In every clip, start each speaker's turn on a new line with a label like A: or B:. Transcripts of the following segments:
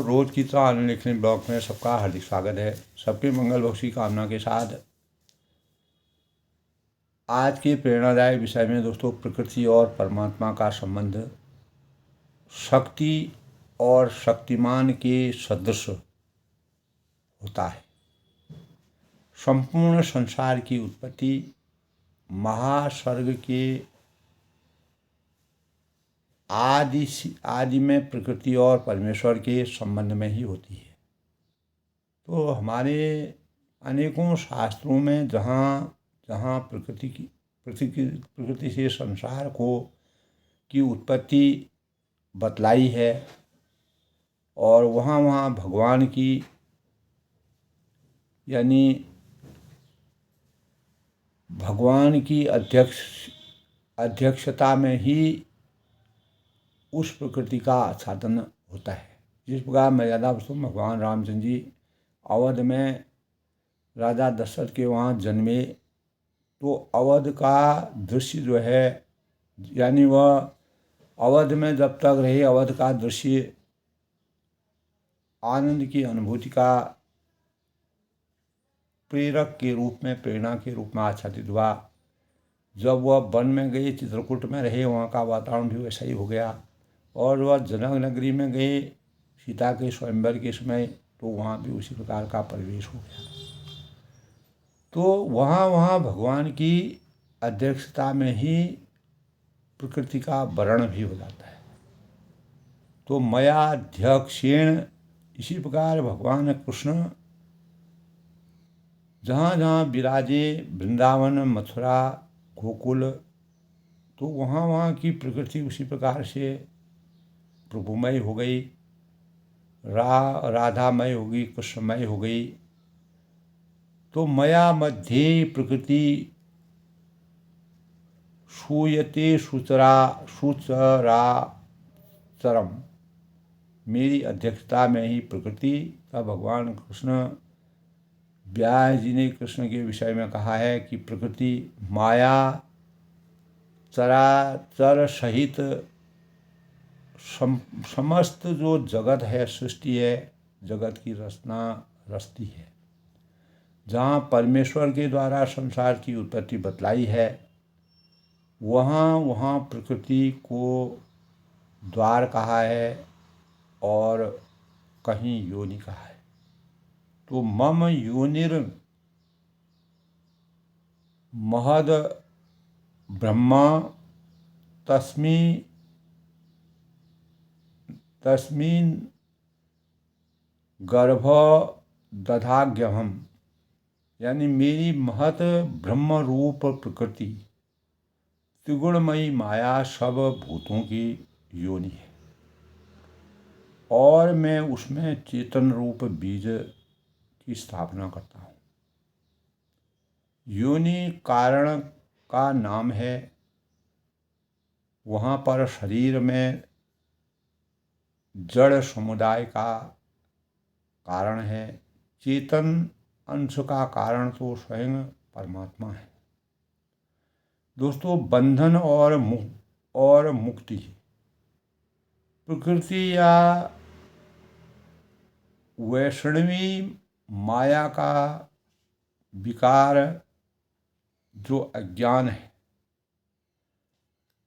A: रोज की तरह अनुलेखनी ब्लॉग में सबका हार्दिक स्वागत है। सबके मंगल बख्शी कामना के साथ आज के प्रेरणादायक विषय में दोस्तों प्रकृति और परमात्मा का संबंध शक्ति और शक्तिमान के सदृश होता है। संपूर्ण संसार की उत्पत्ति महासर्ग के आदि में प्रकृति और परमेश्वर के संबंध में ही होती है। तो हमारे अनेकों शास्त्रों में जहाँ प्रकृति से संसार की उत्पत्ति बतलाई है और वहाँ भगवान की यानी भगवान की अध्यक्षता में ही उस प्रकृति का आच्छादन होता है। जिस प्रकार मर्यादा पुरुषोत्तम भगवान रामचंद्र जी अवध में राजा दशरथ के वहाँ जन्मे, तो अवध का दृश्य जो है यानी वह अवध में जब तक रहे अवध का दृश्य आनंद की अनुभूति का प्रेरक के रूप में प्रेरणा के रूप में आच्छादित हुआ। जब वह वन में गए चित्रकूट में रहे वहाँ का वातावरण भी वैसा ही हो गया और वह जनक नगरी में गए सीता के स्वयंवर के समय तो वहाँ भी उसी प्रकार का परिवेश हो गया। तो वहाँ भगवान की अध्यक्षता में ही प्रकृति का वर्ण भी हो जाता है। तो मयाध्यक्षेण इसी प्रकार भगवान कृष्ण जहाँ विराजे वृंदावन मथुरा गोकुल, तो वहाँ की प्रकृति उसी प्रकार से प्रभुमय हो गई, राधामय हो गई, कृष्णमय हो गई। तो मया मध्ये प्रकृति सूयते सुचराचरम, मेरी अध्यक्षता में ही प्रकृति का भगवान कृष्ण व्यास जी ने कृष्ण के विषय में कहा है कि प्रकृति माया चराचर सहित समस्त जो जगत है सृष्टि है जगत की रचना रचती है। जहाँ परमेश्वर के द्वारा संसार की उत्पत्ति बतलाई है वहाँ प्रकृति को द्वार कहा है और कहीं योनि कहा है। तो मम योनिर महद ब्रह्मा तस्मिन् गर्भ दधाग्यहम, यानी मेरी महत ब्रह्म रूप प्रकृति त्रिगुणमयी माया सब भूतों की योनि है और मैं उसमें चेतन रूप बीज की स्थापना करता हूँ। योनि कारण का नाम है, वहाँ पर शरीर में जड़ समुदाय का कारण है, चेतन अंश का कारण तो स्वयं परमात्मा है। दोस्तों बंधन और मुक्ति प्रकृति या वैष्णवी माया का विकार जो अज्ञान है,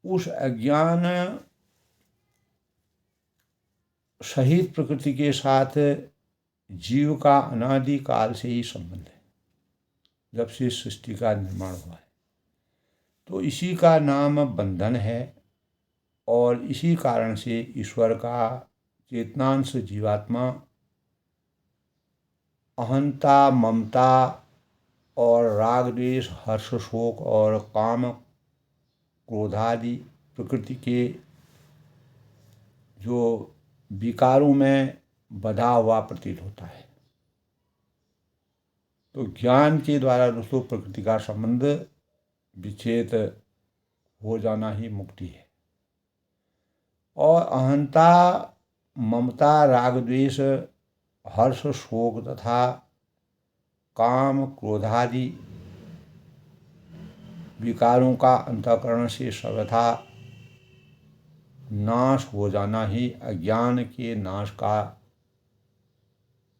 A: उस अज्ञान सहित प्रकृति के साथ जीव का अनादि काल से ही संबंध है, जब से सृष्टि का निर्माण हुआ है। तो इसी का नाम बंधन है और इसी कारण से ईश्वर का चेतनांश जीवात्मा अहंता ममता और राग द्वेष हर्ष शोक और काम क्रोधादि प्रकृति के जो विकारों में बधा हुआ प्रतीत होता है। तो ज्ञान के द्वारा दोस्तों प्रकृति का संबंध विच्छेद हो जाना ही मुक्ति है। और अहंता ममता राग द्वेष हर्ष शोक तथा काम क्रोधादि विकारों का अंतःकरण से सर्वथा नाश हो जाना ही अज्ञान के नाश का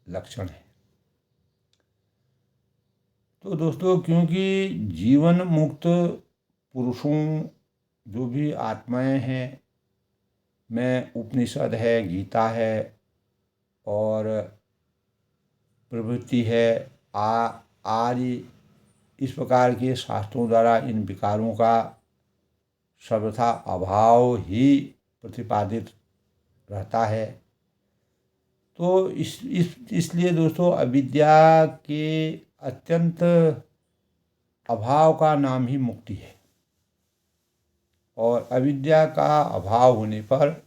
A: लक्षण है। तो दोस्तों, क्योंकि जीवन मुक्त पुरुषों, जो भी आत्माएं हैं, में उपनिषद है, गीता है और प्रवृत्ति है, आदि इस प्रकार के शास्त्रों द्वारा इन विकारों का सर्वथा अभाव ही प्रतिपादित रहता है। तो इसलिए दोस्तों, अविद्या के अत्यंत अभाव का नाम ही मुक्ति है। और अविद्या का अभाव होने पर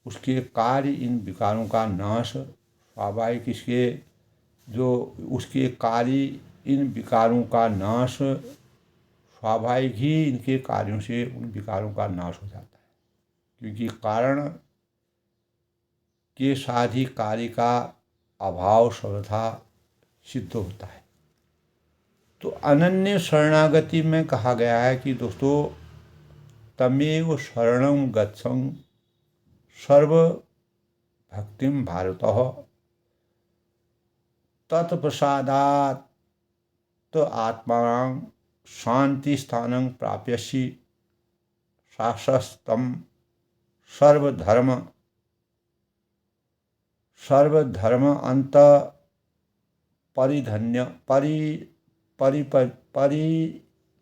A: उसके कार्य इन विकारों का नाश स्वाभाविक, इसके जो उसके कार्य इन विकारों का नाश स्वाभाविक ही इनके कार्यों से उन विकारों का नाश हो जाता है, क्योंकि कारण के साथ ही कार्य का अभाव सर्वथा सिद्ध होता है। तो अनन्य शरणागति में कहा गया है कि दोस्तों, तमेव शरणं गच्छं सर्व भक्तिम भारतः तत्प्रसादात् आत्मानं शांति स्थानं प्राप्यसि शाश्वतं सर्वधर्म अंत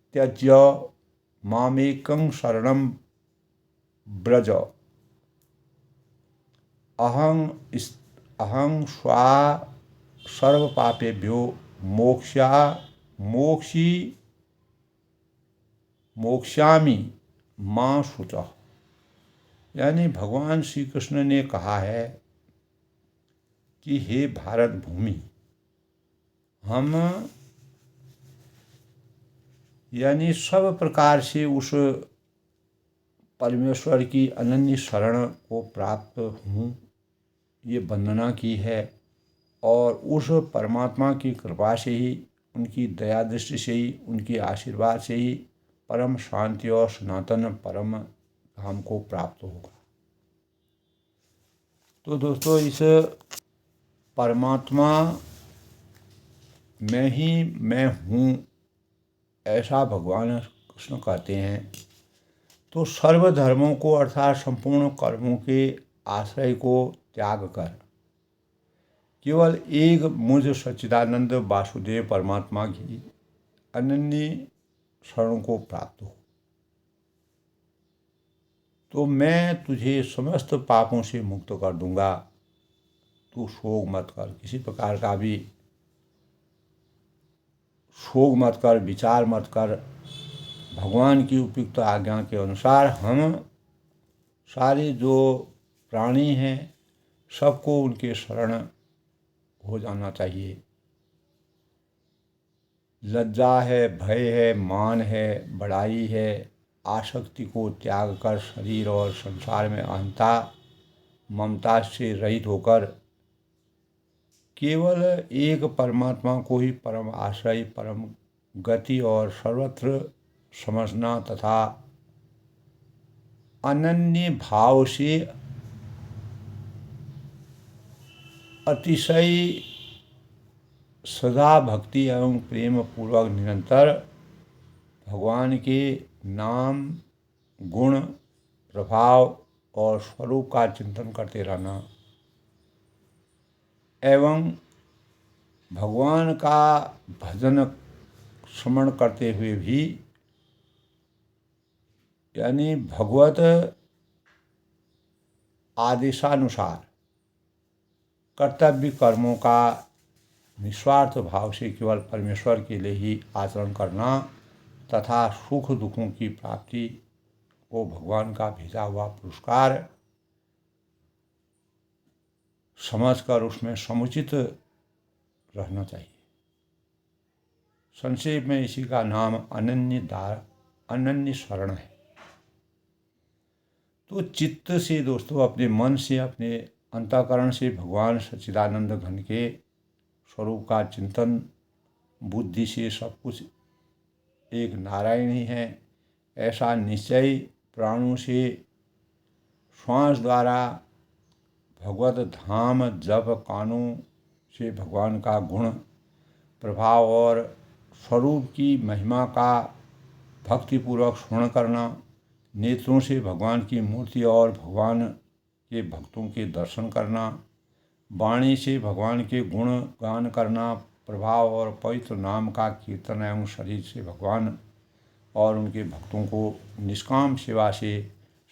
A: परित्यज्य मामेकं शरणं व्रज। अहं स्वा सर्वपापेभ्यो मोक्ष्यामि मां शुचः। यानी भगवान श्री कृष्ण ने कहा है कि हे भारत भूमि, हम यानी सब प्रकार से उस परमेश्वर की अनन्य शरण को प्राप्त हूँ, ये वंदना की है। और उस परमात्मा की कृपा से ही, उनकी दया दृष्टि से ही, उनके आशीर्वाद से ही परम शांति और सनातन परम धाम को प्राप्त होगा। तो दोस्तों, इस परमात्मा में ही मैं हूँ, ऐसा भगवान कृष्ण कहते हैं। तो सर्वधर्मों को अर्थात संपूर्ण कर्मों के आश्रय को त्याग कर केवल एक मुझ सच्चिदानंद वासुदेव परमात्मा की अनन्य शरण को प्राप्त हो, तो मैं तुझे समस्त पापों से मुक्त कर दूंगा। तू शोक मत कर, किसी प्रकार का भी शोक मत कर, विचार मत कर। भगवान की उपयुक्त आज्ञा के अनुसार हम सारे जो प्राणी हैं, सबको उनके शरण हो जाना चाहिए। लज्जा है, भय है, मान है, बड़ाई है, आसक्ति को त्याग कर शरीर और संसार में अहंता ममता से रहित होकर केवल एक परमात्मा को ही परम आश्रय, परम गति और सर्वत्र समझना तथा अनन्य भाव से अतिशय सदा भक्ति एवं प्रेम पूर्वक निरंतर भगवान के नाम, गुण, प्रभाव और स्वरूप का चिंतन करते रहना एवं भगवान का भजन स्मरण करते हुए भी, यानी भगवत आदेशानुसार कर्तव्य कर्मों का निस्वार्थ भाव से केवल परमेश्वर के लिए ही आचरण करना तथा सुख दुखों की प्राप्ति को भगवान का भेजा हुआ पुरस्कार समझकर उसमें समुचित रहना चाहिए। संक्षेप में इसी का नाम अनन्य शरण है। तो चित्त से दोस्तों, अपने मन से, अपने अंतःकरण से भगवान सच्चिदानंद घन के स्वरूप का चिंतन, बुद्धि से सब कुछ एक नारायण ही है, ऐसा निश्चय प्राणों से श्वास द्वारा भगवत धाम जप कानों से भगवान का गुण, प्रभाव और स्वरूप की महिमा का भक्तिपूर्वक स्मरण करना, नेत्रों से भगवान की मूर्ति और भगवान के भक्तों के दर्शन करना, वाणी से भगवान के गुण गान करना, प्रभाव और पवित्र नाम का कीर्तन एवं शरीर से भगवान और उनके भक्तों को निष्काम सेवा से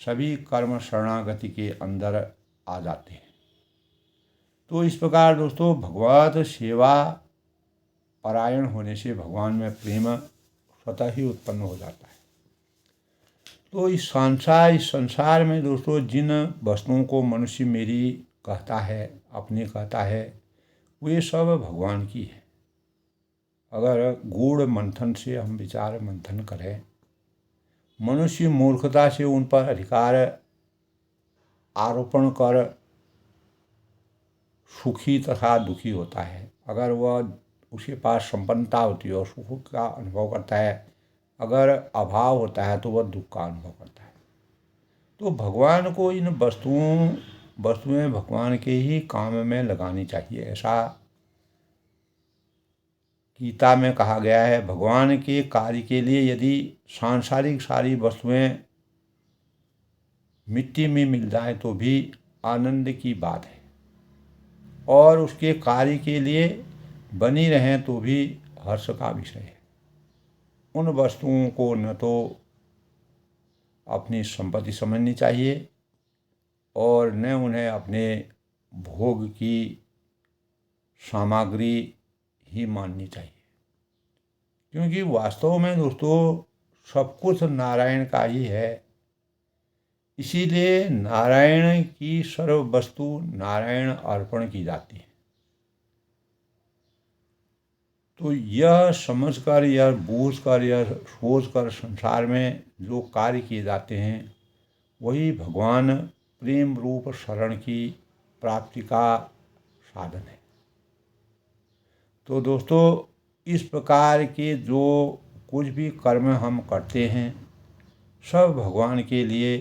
A: सभी कर्म शरणागति के अंदर आ जाते हैं। तो इस प्रकार दोस्तों भगवत सेवा परायण होने से भगवान में प्रेम स्वतः ही उत्पन्न हो जाता है। तो इस संसार में दोस्तों जिन वस्तुओं को मनुष्य मेरी कहता है, अपनी कहता है, वे सब भगवान की है। अगर गूढ़ मंथन से हम विचार मंथन करें, मनुष्य मूर्खता से उन पर अधिकार आरोपण कर सुखी तथा दुखी होता है। अगर वह उसके पास संपन्नता होती है और सुख का अनुभव करता है, अगर अभाव होता है तो वह दुख का अनुभव करता है। तो भगवान को इन वस्तुएं भगवान के ही काम में लगानी चाहिए, ऐसा गीता में कहा गया है। भगवान के कार्य के लिए यदि सांसारिक सारी वस्तुएं मिट्टी में मिल जाए तो भी आनंद की बात है, और उसके कार्य के लिए बनी रहें तो भी हर्ष का विषय है। उन वस्तुओं को न तो अपनी संपत्ति समझनी चाहिए और न उन्हें अपने भोग की सामग्री ही माननी चाहिए, क्योंकि वास्तव में दोस्तों सब कुछ नारायण का ही है। इसीलिए नारायण की सर्व वस्तु नारायण अर्पण की जाती है। तो यह समझकर, यह बूझकर, यह सोचकर संसार में जो कार्य किए जाते हैं वही भगवान प्रेम रूप शरण की प्राप्ति का साधन है। तो दोस्तों इस प्रकार के जो कुछ भी कर्म हम करते हैं सब भगवान के लिए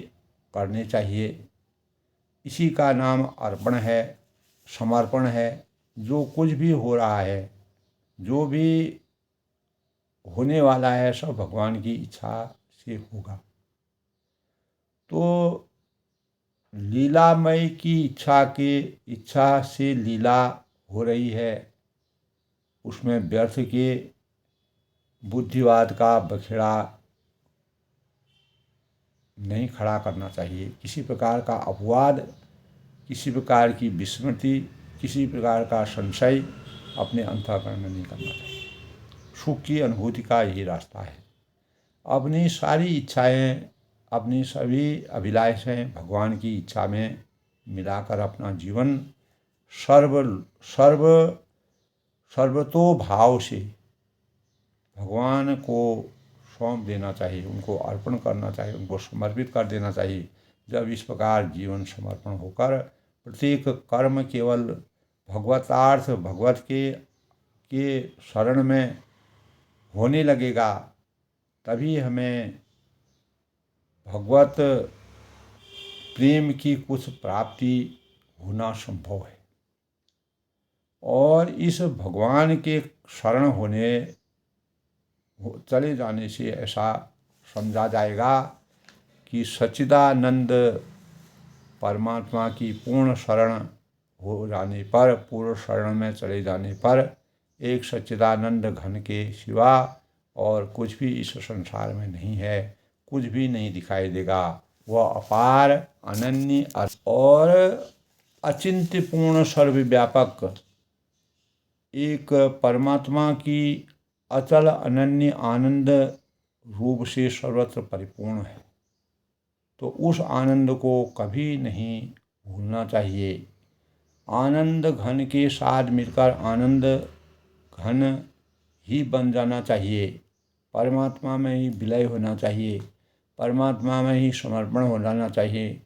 A: करने चाहिए। इसी का नाम अर्पण है, समर्पण है। जो कुछ भी हो रहा है, जो भी होने वाला है, सब भगवान की इच्छा से होगा। तो लीलामय की इच्छा से लीला हो रही है, उसमें व्यर्थ के बुद्धिवाद का बखेड़ा नहीं खड़ा करना चाहिए। किसी प्रकार का अपवाद, किसी प्रकार की विस्मृति, किसी प्रकार का संशय अपने अंतःकरण में नहीं करना चाहिए। सुख की अनुभूति का यही रास्ता है। अपनी सारी इच्छाएं, अपनी सभी अभिलाषाएं भगवान की इच्छा में मिलाकर अपना जीवन सर्वतो भाव से भगवान को सौंप देना चाहिए, उनको अर्पण करना चाहिए, उनको समर्पित कर देना चाहिए। जब इस प्रकार जीवन समर्पण होकर प्रत्येक कर्म केवल भगवतार्थ, भगवत के शरण में होने लगेगा, तभी हमें भगवत प्रेम की कुछ प्राप्ति होना संभव है। और इस भगवान के शरण चले जाने से ऐसा समझा जाएगा कि सच्चिदानंद परमात्मा की पूर्ण शरण हो जाने पर, पूर्ण शरण में चले जाने पर एक सच्चिदानंद घन के सिवा और कुछ भी इस संसार में नहीं है, कुछ भी नहीं दिखाई देगा। वह अपार, अनन्य और अचिंत्यपूर्ण सर्वव्यापक एक परमात्मा की अचल अनन्य आनंद रूप से सर्वत्र परिपूर्ण है। तो उस आनंद को कभी नहीं भूलना चाहिए। आनंद घन के साथ मिलकर आनंद घन ही बन जाना चाहिए। परमात्मा में ही विलय होना चाहिए, परमात्मा में ही समर्पण हो जाना चाहिए।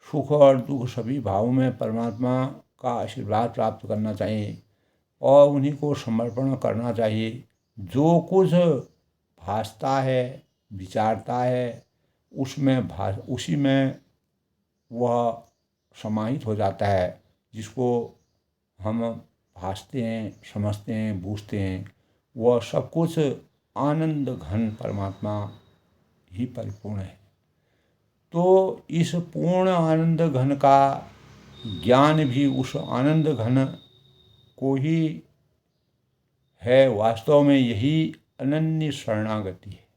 A: सुख और दुख सभी भावों में परमात्मा का आशीर्वाद प्राप्त करना चाहिए और उन्हीं को समर्पण करना चाहिए। जो कुछ भासता है, विचारता है, उसी में वह समाहित हो जाता है, जिसको हम भासते हैं, समझते हैं, बूझते हैं, वह सब कुछ आनंद घन परमात्मा ही परिपूर्ण है। तो इस पूर्ण आनंद घन का ज्ञान भी उस आनंद घन को ही है। वास्तव में यही अनन्य शरणागति है।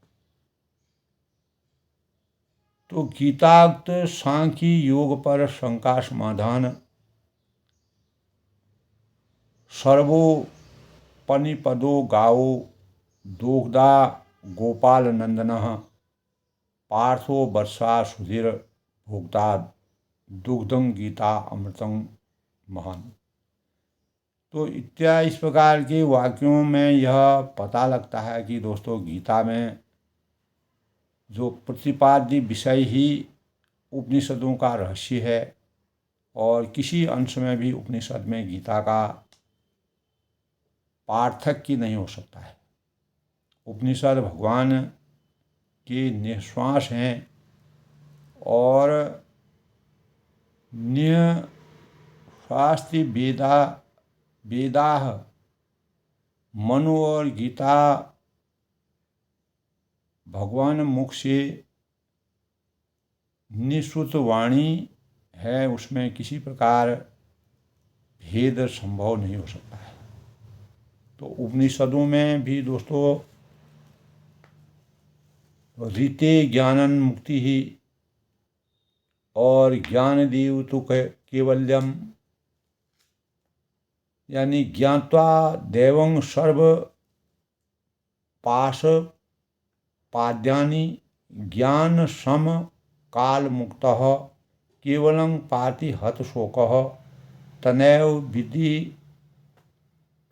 A: तो गीताक्त सांख्य योग पर शंका समाधान सर्वोपनिपदो गावो दुग्धा गोपाल नंदनः पार्थो वर्षा सुधीर भोक्ता दुग्धं गीता अमृतं महान। तो इत्यादि इस प्रकार के वाक्यों में यह पता लगता है कि दोस्तों गीता में जो प्रतिपाद्य विषय ही उपनिषदों का रहस्य है और किसी अंश में भी उपनिषद में गीता का पार्थक्य नहीं हो सकता है। उपनिषद भगवान के निश्वास हैं और न्यशास्त्र वेदाह मनु और गीता भगवान मुख से निश्रुत वाणी है, उसमें किसी प्रकार भेद संभव नहीं हो सकता है। तो उपनिषदों में भी दोस्तों रीते ज्ञानन मुक्ति ही और ज्ञान देव तो केवल्यम, यानी ज्ञात्वा देवं सर्व पाश पाद्यानि ज्ञान सम काल मुक्तः केवलं पाति हत शोकः तनैव विधि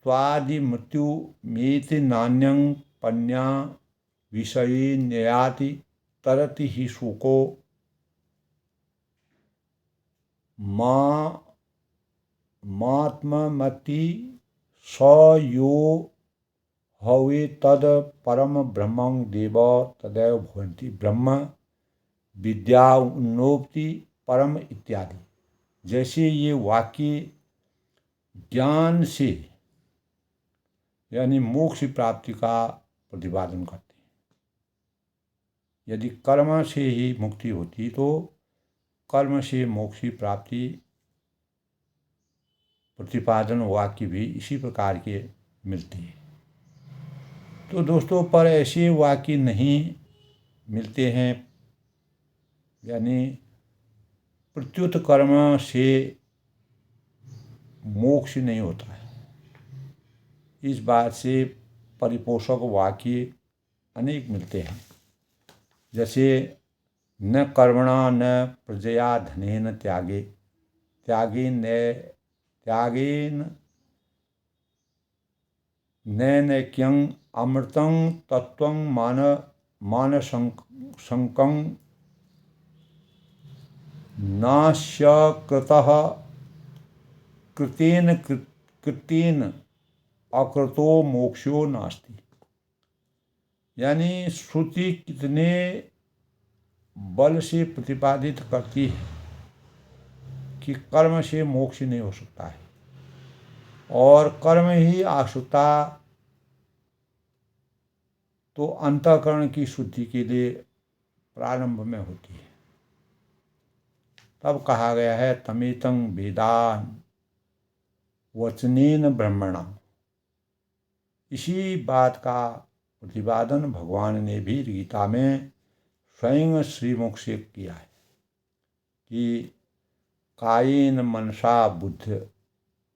A: त्वादि मृत्यु मेति नान्यं पन्या विषये न्याति तरति ही शोको मात्ममति स यो हवे तद परम ब्रह्मं देव तदैव भवन्ति ब्रह्म विद्या उन्नोक्ति परम इत्यादि। जैसे ये वाक्य ज्ञान से यानी मोक्ष प्राप्ति का प्रतिपादन करते हैं। यदि कर्म से ही मुक्ति होती तो कर्म से मोक्ष की प्राप्ति प्रतिपादन वाक्य भी इसी प्रकार के मिलते हैं। तो दोस्तों पर ऐसे वाक्य नहीं मिलते हैं, यानी प्रत्युत कर्म से मोक्ष नहीं होता है। इस बात से परिपोषक वाक्य अनेक मिलते हैं, जैसे न कर्मणा न प्रजया धनेन त्यागे त्यागेन नैक्यं अमृतं तत्वं मानशंकं नास्य कृतः कृतेन अकृतो मोक्षो नास्ति। यानी श्रुति कितने बल से प्रतिपादित करती है कि कर्म से मोक्ष नहीं हो सकता है और कर्म ही आशुता तो अंतःकरण की शुद्धि के लिए प्रारंभ में होती है। तब कहा गया है तमेतं वेदान वचनेन ब्रह्मणा। इसी बात का प्रतिपादन भगवान ने भी गीता में स्वयं श्रीमुख से किया है कि कायेन मनसा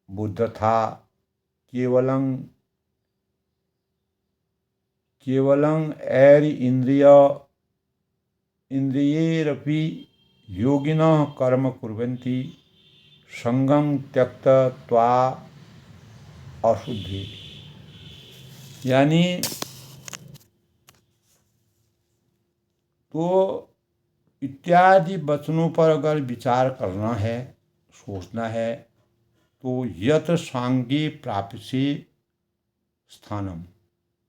A: बुद्ध था केवलं ऐर इंद्रियैरपि योगिनः कर्म कुर्वन्ति संगं त्यक्त्वा अशुद्धि। यानी तो इत्यादि वचनों पर अगर विचार करना है, सोचना है, तो यत सांगे प्राप्ति स्थानम,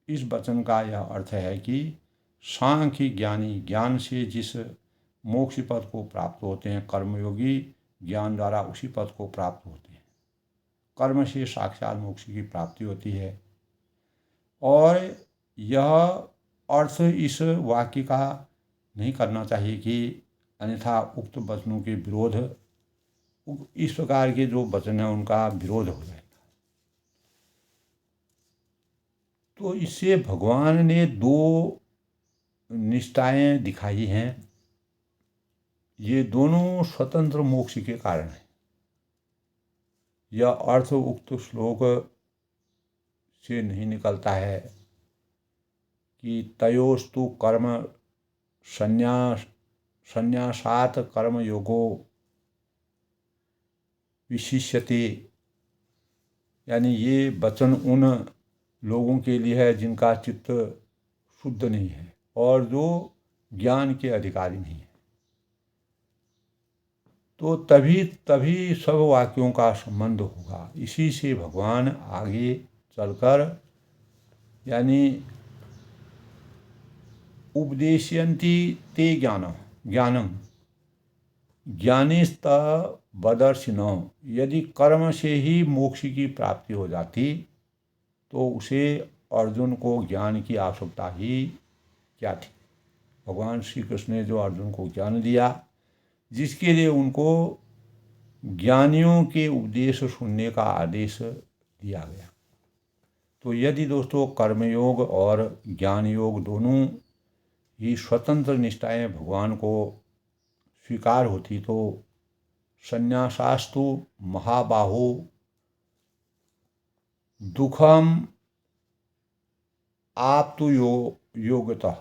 A: इस वचन का यह अर्थ है कि सांख्य ज्ञानी ज्ञान से जिस मोक्ष पद को प्राप्त होते हैं, कर्मयोगी ज्ञान द्वारा उसी पद को प्राप्त होते हैं। कर्म से साक्षात मोक्ष की प्राप्ति होती है। और यह अर्थ इस वाक्य का नहीं करना चाहिए कि अन्यथा उक्त वचनों के विरोध, इस प्रकार के जो वचन हैं उनका विरोध हो जाएगा। तो इससे भगवान ने दो निष्ठाएं दिखाई हैं, ये दोनों स्वतंत्र मोक्ष के कारण हैं। यह अर्थ उक्त श्लोक से नहीं निकलता है कि तयोस्तु कर्म संन्यासात कर्म योगो विशिष्यते, यानी ये वचन उन लोगों के लिए है जिनका चित्त शुद्ध नहीं है और जो ज्ञान के अधिकारी नहीं है। तो तभी सब वाक्यों का संबंध होगा। इसी से भगवान आगे चलकर यानी उपदेशयन्ति ते ज्ञानम ज्ञानिस्त बदर्शिनो, यदि कर्म से ही मोक्ष की प्राप्ति हो जाती तो उसे अर्जुन को ज्ञान की आवश्यकता ही क्या थी। भगवान श्री कृष्ण ने जो अर्जुन को ज्ञान दिया, जिसके लिए उनको ज्ञानियों के उपदेश सुनने का आदेश दिया गया। तो यदि दोस्तों कर्मयोग और ज्ञान योग दोनों ही स्वतंत्र निष्ठाएं भगवान को स्वीकार होती तो संन्यासास्तु महाबाहो दुखम आप्तु योगतः,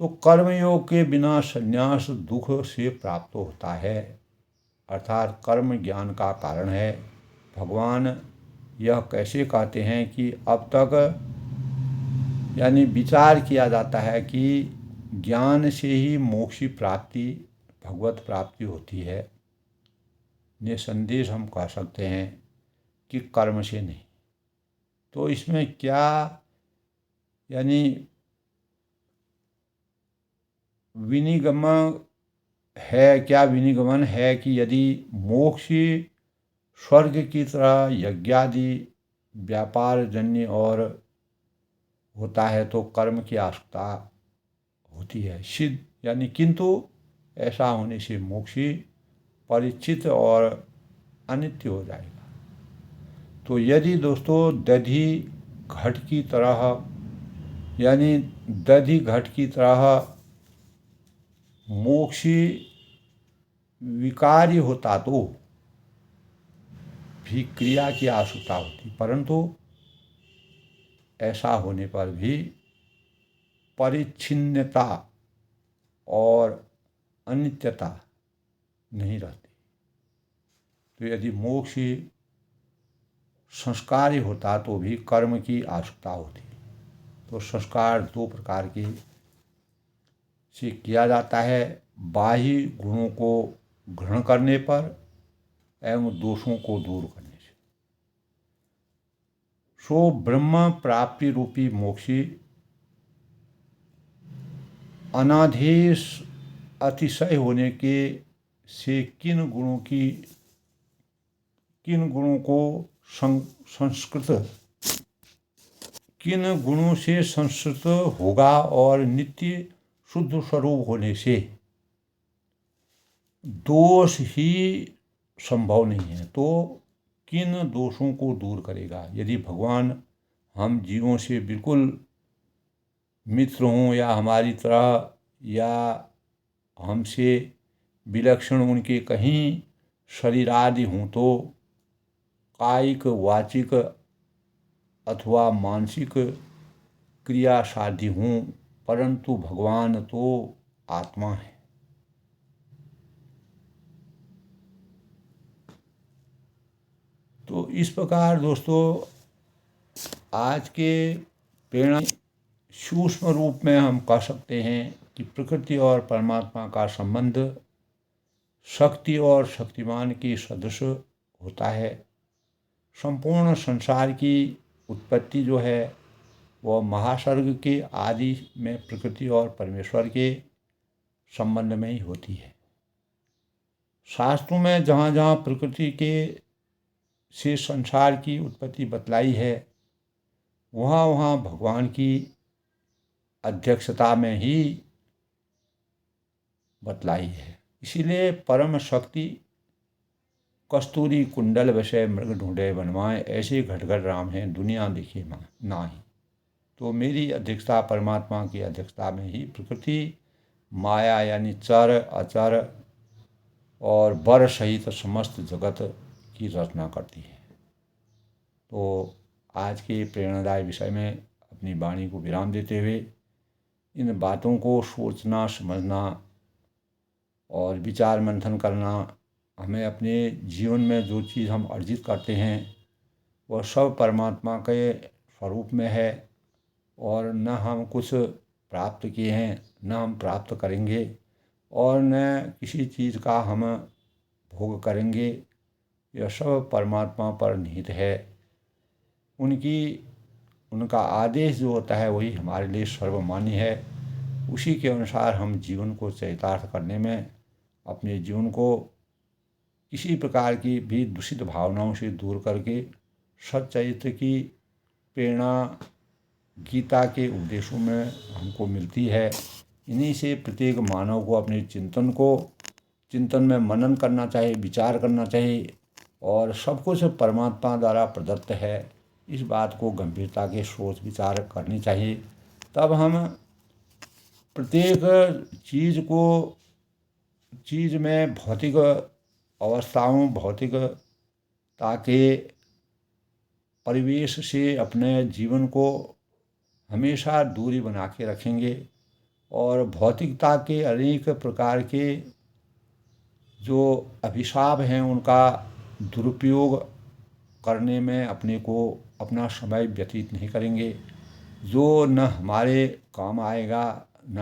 A: तो कर्मयोग के बिना संन्यास दुख से प्राप्त होता है, अर्थात कर्म ज्ञान का कारण है। भगवान यह कैसे कहते हैं कि अब तक यानी विचार किया जाता है कि ज्ञान से ही मोक्ष प्राप्ति, भगवत प्राप्ति होती है। निसंदेह हम कह सकते हैं कि कर्म से नहीं। तो इसमें क्या यानी विनिगमन है कि यदि मोक्ष स्वर्ग की तरह यज्ञादि व्यापार जन्य और होता है तो कर्म की आवश्यकता होती है सिद्ध, यानी किंतु ऐसा होने से मोक्ष परिचित और अनित्य हो जाएगा। तो यदि दोस्तों दधि घट की तरह मोक्ष विकारी होता तो भी क्रिया की आवश्यकता होती, परंतु ऐसा होने पर भी परिच्छिन्नता और अनित्यता नहीं रहती। तो यदि मोक्ष संस्कार होता तो भी कर्म की आवश्यकता होती। तो संस्कार दो प्रकार के से किया जाता है, बाह्य गुणों को ग्रहण करने पर एवं दोषों को दूर करने से। सो ब्रह्म प्राप्ति रूपी मोक्ष अनादेश अतिशय होने के से किन गुणों से संस्कृत होगा और नित्य शुद्ध स्वरूप होने से दोष ही संभव नहीं है। तो किन दोषों को दूर करेगा। यदि भगवान हम जीवों से बिल्कुल मित्र हों या हमारी तरह या हमसे विलक्षण उनके कहीं शरीरादि हों तो कायिक वाचिक अथवा मानसिक क्रिया साध्य हों, परंतु भगवान तो आत्मा है। तो इस प्रकार दोस्तों आज के प्रेरणा सूक्ष्म रूप में हम कह सकते हैं कि प्रकृति और परमात्मा का संबंध शक्ति और शक्तिमान के सदृश होता है। संपूर्ण संसार की उत्पत्ति जो है वह महासर्ग के आदि में प्रकृति और परमेश्वर के संबंध में ही होती है। शास्त्रों में जहाँ जहाँ प्रकृति के से संसार की उत्पत्ति बतलाई है, वहाँ वहाँ भगवान की अध्यक्षता में ही बतलाई है। इसीलिए परम शक्ति कस्तूरी कुंडल वैसे मृग ढूंढे बनवाए, ऐसे घट घट राम हैं दुनिया देखी नाही। तो मेरी अध्यक्षता, परमात्मा की अध्यक्षता में ही प्रकृति, माया यानी चर अचर और बर सहित समस्त जगत की रचना करती है। तो आज के प्रेरणादायी विषय में अपनी वाणी को विराम देते हुए इन बातों को सोचना, समझना और विचार मंथन करना, हमें अपने जीवन में जो चीज़ हम अर्जित करते हैं वह सब परमात्मा के स्वरूप में है, और न हम कुछ प्राप्त किए हैं न हम प्राप्त करेंगे, और न किसी चीज़ का हम भोग करेंगे। यह सब परमात्मा पर निहित है। उनका आदेश जो होता है वही हमारे लिए सर्वमान्य है। उसी के अनुसार हम जीवन को चरितार्थ करने में अपने जीवन को किसी प्रकार की भी दूषित भावनाओं से दूर करके सच्चरित्र की प्रेरणा गीता के उपदेशों में हमको मिलती है। इन्हीं से प्रत्येक मानव को अपने चिंतन में मनन करना चाहिए, विचार करना चाहिए, और सब कुछ परमात्मा द्वारा प्रदत्त है, इस बात को गंभीरता के सोच विचार करनी चाहिए। तब हम प्रत्येक चीज़ में भौतिक अवस्थाओं, भौतिकता के परिवेश से अपने जीवन को हमेशा दूरी बना के रखेंगे, और भौतिकता के अनेक प्रकार के जो अभिशाप हैं उनका दुरुपयोग करने में अपना समय व्यतीत नहीं करेंगे, जो न हमारे काम आएगा, न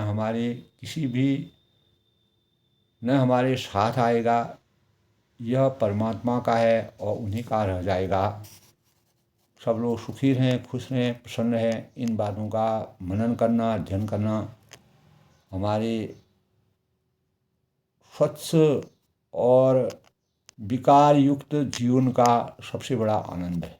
A: हमारे साथ आएगा। यह परमात्मा का है और उन्हीं का रह जाएगा। सब लोग सुखी रहें, खुश रहें, प्रसन्न रहें। इन बातों का मनन करना, अध्ययन करना हमारे स्वच्छ और विकार युक्त जीवन का सबसे बड़ा आनंद है।